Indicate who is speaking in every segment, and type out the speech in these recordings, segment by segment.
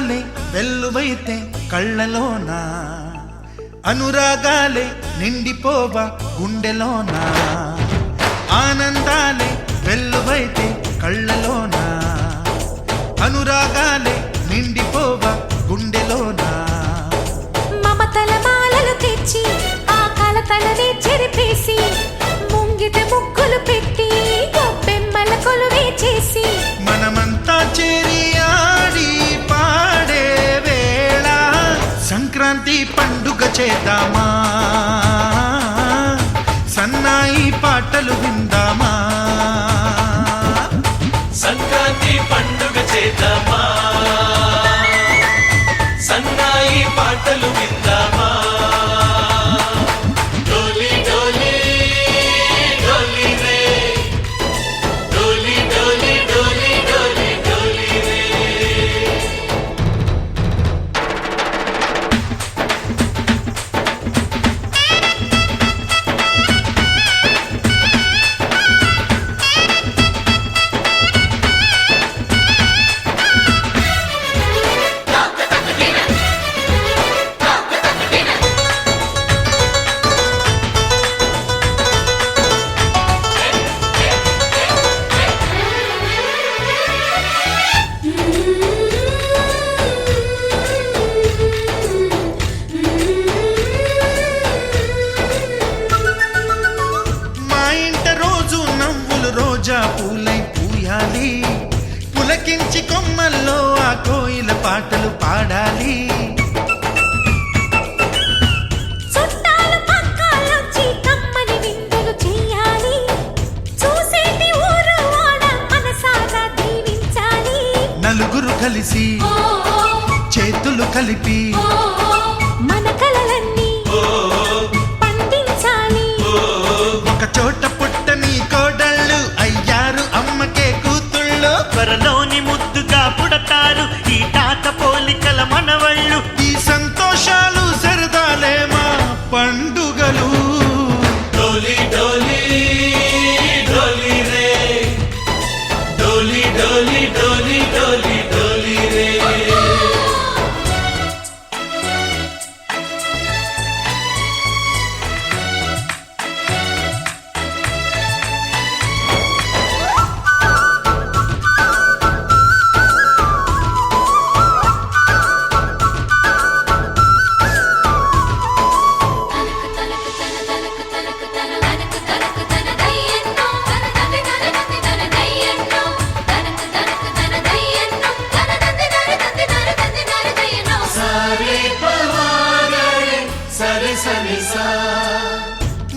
Speaker 1: అందాలే వెల్లువైతే కళ్ళలోన, అనురాగాలే నిండిపోవా గుండెలోన. ఆనందాలే వెల్లువైతే కళ్ళలోన, అనురాగాలే నిండిపోవా గుండెలోన.
Speaker 2: మమతల మాలలు తెచ్చి ఆ కలతలనే చెరిపేసి, ముంగిట ముగ్గులు పెట్టి గొప్పెమ్మల కొలువే చేసి,
Speaker 1: మనమంతా చేరి ఆడి పాడే వేళ సంక్రాంతి పండుగ చేద్దామా, సన్నాయి పాటలు విందామా.
Speaker 3: సంక్రాంతి పండుగ చేద్దామా, సన్నాయి పాటలు విందామా. డోలి డోలి డోలి రే, డోలి డోలి డోలి డోలి డోలి రే.
Speaker 1: రోజా పూలై పూయాలి, పులకించి కొమ్మల్లో ఆ కోయిల పాటలు పాడాలి.
Speaker 2: చుట్టాలు పక్కాలొచ్చి కమ్మని విందులు చెయ్యాలి, చూసేటి ఊరు వాడ మనసారా దీవించాలి.
Speaker 1: నలుగురు కలిసి చేతులు కలిపి
Speaker 2: మన కలలన్నీ పండించాలి.
Speaker 1: ఒక చోట పుట్టని కోడళ్ళు అయ్యారు అమ్మకే కూతుళ్ళు,
Speaker 3: త్వరలోని ముద్దుగా పుడతారు ఈ తాత పోలికల మనవళ్ళు.
Speaker 1: ఈ సంతోషాలు సరదాలే మా పండుగలు.
Speaker 3: డోలి డోలి డోలి రే, డోలి డోలి డోలి డోలి డోలి రే.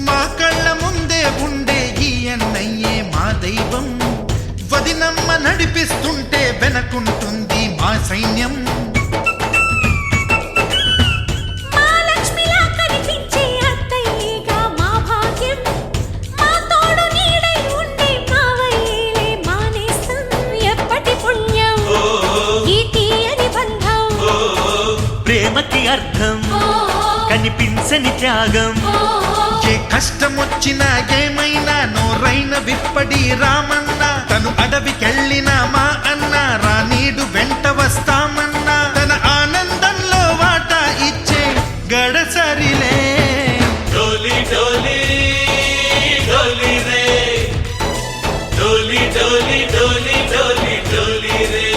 Speaker 1: మా కళ్ళ ముందే ఉండే ఈ అన్నయ్యే మా దైవం, వదినమ్మ నడిపిస్తుంటే వెనకుంటుంది మా సైన్యం.
Speaker 2: మహాలక్ష్మిలా కనిపించే అత్తయ్యేగా మా భాగ్యం, మా తోడు నీడై ఉండే మావయ్యేలే మానేస్తం. ఎప్పటి పుణ్యం ఈ తీయని బంధం,
Speaker 3: ప్రేమకి అర్థం కనిపించని త్యాగం.
Speaker 1: ఏ కష్టం వచ్చినా ఏమైనా నోరైన విప్పడి రామన్న, తను అడవికెళ్ళిన మా అన్న రానీడు వెంట వస్తామన్నా. తన ఆనందంలో వాటా ఇచ్చే గడసరిలే.
Speaker 3: డోలి డోలి డోలి రే, డోలి డోలి డోలి డోలి డోలి రే.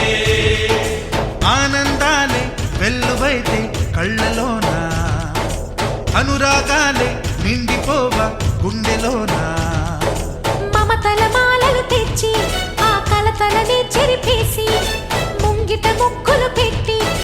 Speaker 1: ఆనందాలే వెల్లువైతే కళ్ళలోన, అనురాగాలే నిండిపోవా గుండెలోన.
Speaker 2: మమతల మాలలు తెచ్చి ఆ కలతలనే చెరిపేసి, ముంగిట ముగ్గులు పెట్టి